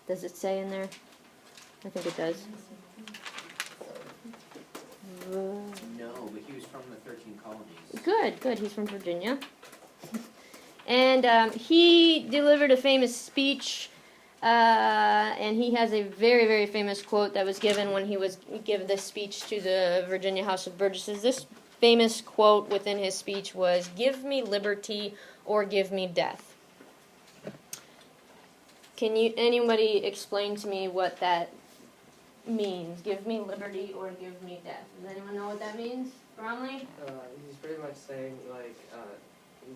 Does it say in there? I think it does. No, but he was from the 13 colonies. Good, good. He's from Virginia. And he delivered a famous speech, and he has a very, very famous quote that was given when he was given this speech to the Virginia House of Burgesses. This famous quote within his speech was, "Give me liberty or give me death." Can anybody explain to me what that means? Give me liberty or give me death. Does anyone know what that means? Bromley? He's pretty much saying, like,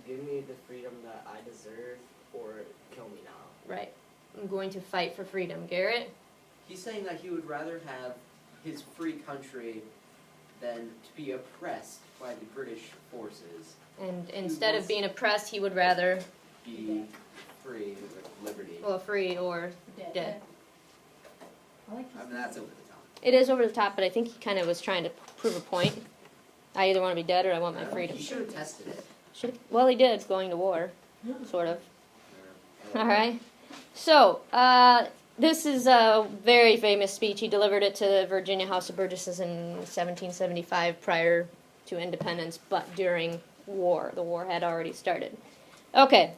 give me the freedom that I deserve or kill me now. Right. I'm going to fight for freedom. Garrett? He's saying that he would rather have his free country than to be oppressed by the British forces. And instead of being oppressed, he would rather be free with liberty. well, free or dead. I mean, that's over the top. It is over the top, but I think he kind of was trying to prove a point. I either want to be dead or I want my freedom. He should have tested it. Well, he did, going to war, sort of. All right. So, this is a very famous speech. He delivered it to the Virginia House of Burgesses in 1775 prior to independence, but during war. The war had already started. Okay,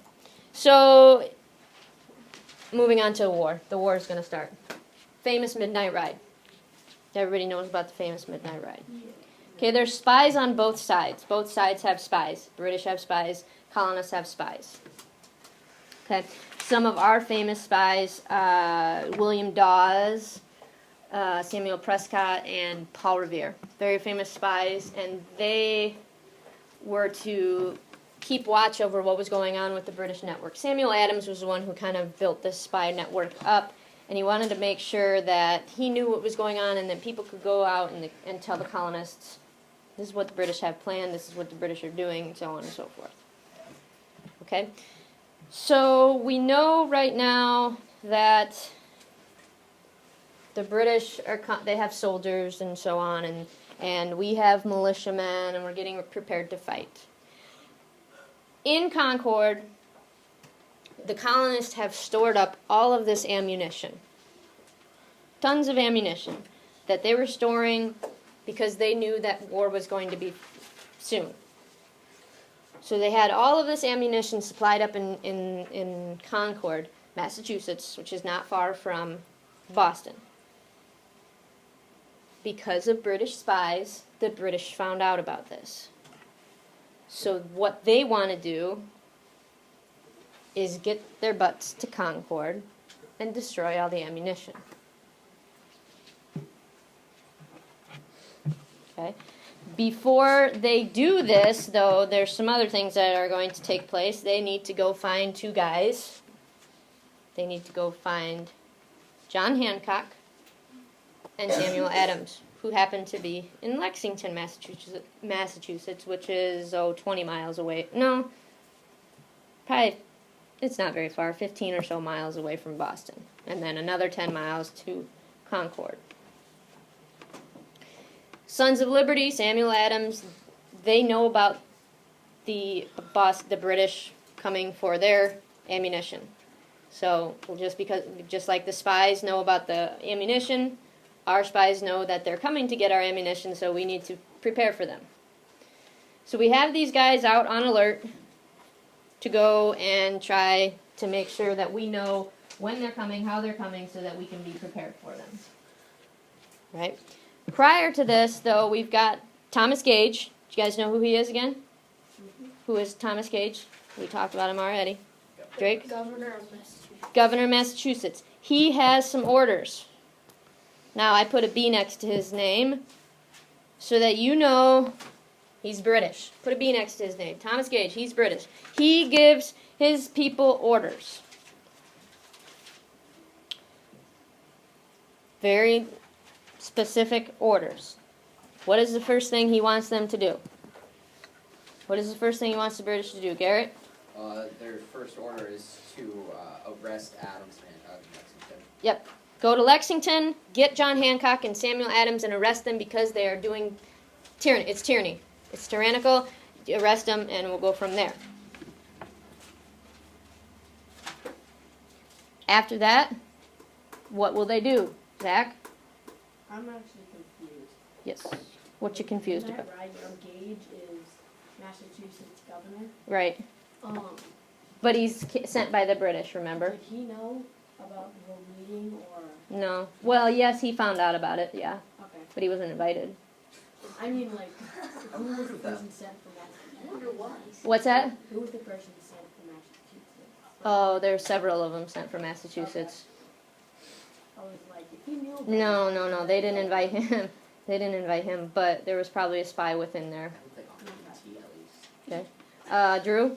so moving on to war. The war is going to start. Famous midnight ride. Everybody knows about the famous midnight ride. Okay, there's spies on both sides. Both sides have spies. British have spies. Colonists have spies. Okay, some of our famous spies, William Dawes, Samuel Prescott, and Paul Revere. Very famous spies, and they were to keep watch over what was going on with the British network. Samuel Adams was the one who kind of built this spy network up, and he wanted to make sure that he knew what was going on and that people could go out and tell the colonists, this is what the British have planned, this is what the British are doing, and so on and so forth. Okay? So we know right now that the British they have soldiers and so on, and we have militiamen, and we're getting prepared to fight. In Concord, the colonists have stored up all of this ammunition. Tons of ammunition that they were storing because they knew that war was going to be soon. So they had all of this ammunition supplied up in Concord, Massachusetts, which is not far from Boston. Because of British spies, the British found out about this. So what they want to do is get their butts to Concord and destroy all the ammunition. Okay. Before they do this, though, there's some other things that are going to take place. They need to go find two guys. They need to go find John Hancock and Samuel Adams, who happen to be in Lexington, Massachusetts, which is, 20 miles away. No, probably, it's not very far, 15 or so miles away from Boston. And then another 10 miles to Concord. Sons of Liberty, Samuel Adams, they know about the British coming for their ammunition. So just like the spies know about the ammunition, our spies know that they're coming to get our ammunition, so we need to prepare for them. So we have these guys out on alert to go and try to make sure that we know when they're coming, how they're coming, so that we can be prepared for them. Right? Prior to this, though, we've got Thomas Gage. Do you guys know who he is again? Mm-hmm. Who is Thomas Gage? We talked about him already. Drake? Governor of Massachusetts. Governor of Massachusetts. He has some orders. Now, I put a B next to his name so that you know he's British. Put a B next to his name. Thomas Gage, he's British. He gives his people orders. Very specific orders. What is the first thing he wants them to do? What is the first thing he wants the British to do, Garrett? Their first order is to arrest Adams in Lexington. Yep. Go to Lexington, get John Hancock and Samuel Adams and arrest them because they are doing tyranny. It's tyranny. It's tyrannical. Arrest them and we'll go from there. After that, What will they do? Zach? I'm actually confused. Yes. What you confused Isn't about? that right? Gage is Massachusetts governor. Right. Um, But he's sent by the British, remember? did he know about the whole meeting or? No. Well, yes, he found out about it, yeah. Okay. But he wasn't invited. I mean, like, I who was wonder the if that. person sent from Massachusetts? What's that? Who was the person sent from Massachusetts? Oh, there's several of them sent from Massachusetts. I was like, if he knew about No. They didn't invite him. They didn't invite him, but there was probably a spy within there. I would think on PT at least. Drew?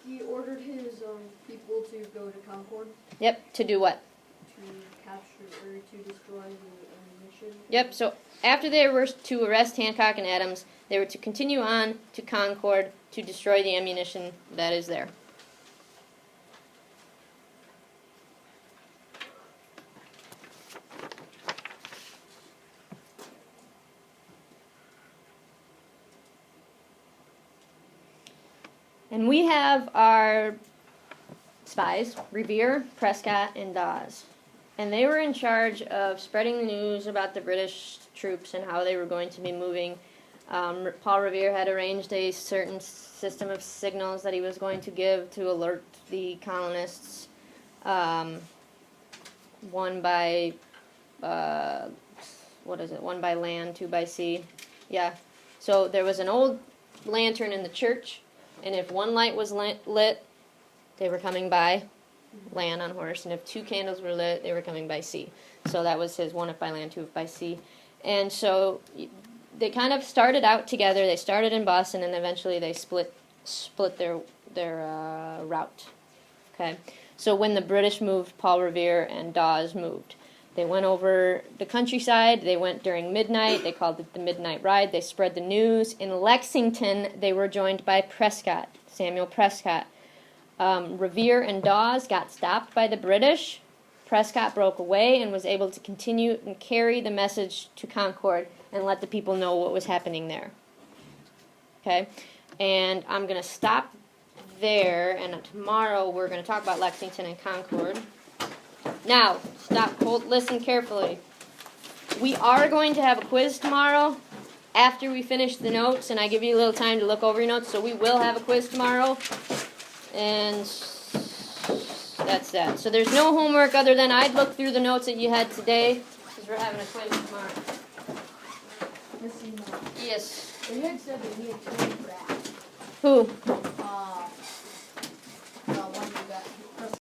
He ordered his people to go to Concord Yep. To do what? to capture or to destroy the ammunition. Yep. So after they were to arrest Hancock and Adams, they were to continue on to Concord to destroy the ammunition that is there. And we have our spies, Revere, Prescott, and Dawes. And they were in charge of spreading the news about the British troops and how they were going to be moving. Paul Revere had arranged a certain system of signals that he was going to give to alert the colonists. One by, one by land, two by sea. Yeah. So there was an old lantern in the church, and if one light was lit, they were coming by land on horse, and if two candles were lit, they were coming by sea. So that was his one if by land, two if by sea. And so they kind of started out together. They started in Boston, and eventually they split their route. Okay. So when the British moved, Paul Revere and Dawes moved. They went over the countryside. They went during midnight. They called it the Midnight Ride. They spread the news. In Lexington, they were joined by Prescott, Samuel Prescott. Revere and Dawes got stopped by the British. Prescott broke away and was able to continue and carry the message to Concord and let the people know what was happening there. Okay? And I'm going to stop there, and tomorrow we're going to talk about Lexington and Concord. Now, listen carefully. We are going to have a quiz tomorrow after we finish the notes, and I give you a little time to look over your notes, so we will have a quiz tomorrow. And that's that. So there's no homework other than I'd look through the notes that you had today, because we're having a quiz tomorrow. Missing Yes. They had said that he had 20 rats. Who?